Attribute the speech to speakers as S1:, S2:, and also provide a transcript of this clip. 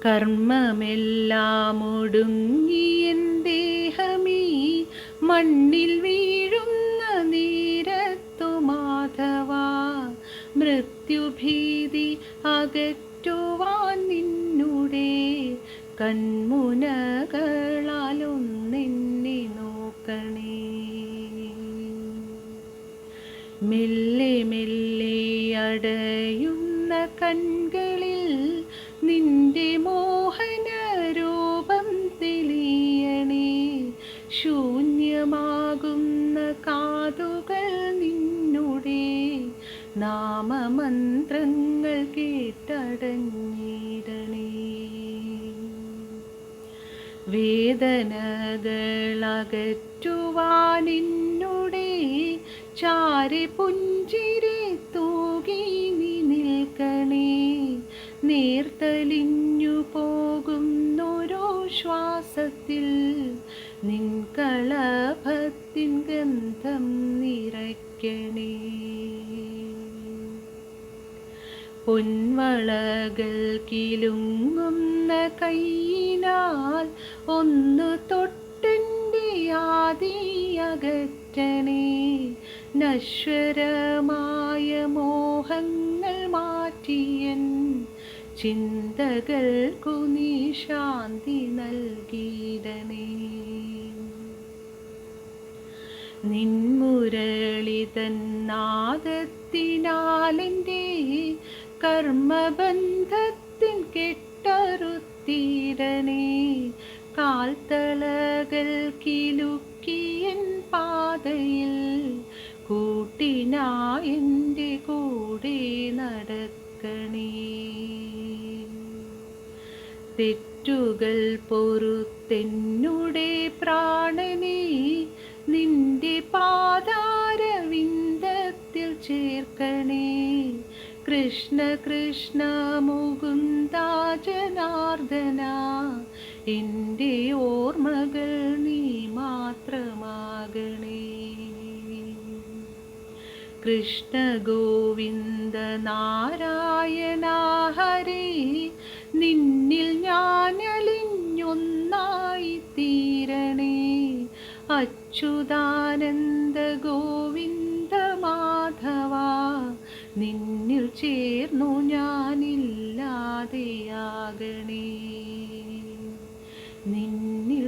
S1: കർമ്മമെല്ലാം ഒടുങ്ങിയൻ ദേഹമീ മണ്ണിൽ വീഴുന്ന നേരത്തു മാധവാ, മൃത്യുഭീതി അകറ്റുവാൻ നിന്നുടെ കൺമുനകളാലൊന്നെന്നെ നോക്കണേ. മെല്ലെ മെല്ലെ അടയുന്ന കൺകളിൽ നിന്റെ മോഹനരൂപം തെളിയണേ. ശൂന്യമാകുന്ന കാതുകൾ നിന്നുടെ നാമമന്ത്രങ്ങൾ കേട്ടടഞ്ഞിടണേ. വേദനകളകറ്റുവാൻ എന്നുടെ ചാരെ പുഞ്ചിരി തൂകി നീ നിൽക്കണേ. നേർത്തലിഞ്ഞു പോകുന്നോരോ ശ്വാസത്തിൽ നിൻ കളഭത്തിൻ ഗന്ധം നിറയ്ക്കണേ. പൊൻവളകൾ കിലുങ്ങുന്ന കൈയിനാൽ ഒന്നു തൊട്ടെൻ്റെ ആദിയകറ്റണേ. നശ്വരമായ മോഹങ്ങൾ മാറ്റിയൻ ചിന്തകൾക്കു നീ ശാന്തി നൽകിയിടണേ. നിൻമുരളിതൻ നാദത്തിനാലെൻ്റെ കർമ്മബന്ധത്തിൻ കെട്ടറുത്തിടണേ. കാൽത്തളകൾ കിലുക്കിയൻ പാതയിൽ കൂട്ടിനായെൻ്റെ കൂടെ നടക്കണേ. തെറ്റുകൾ പൊറുത്തെന്നുടെ പ്രാണനെ നിന്റെ പാദാരവിന്ദത്തിൽ ചേർക്കണേ. കൃഷ്ണ കൃഷ്ണ മുകുന്ദ ജനാർദ്ദന, എൻ്റെ ഓർമ്മകൾ നീ മാത്രമാകണേ. കൃഷ്ണ ഗോവിന്ദ നാരായണ ഹരേ, നിന്നിൽ ഞാൻ അലിഞ്ഞൊന്നായി തീരണേ. അച്യുതാനന്ദ ഗോവിന്ദ മാധവാ, നിന്നിൽ ചേർന്നു ഞാനില്ലാതെയാകണേ. നിന്നിൽ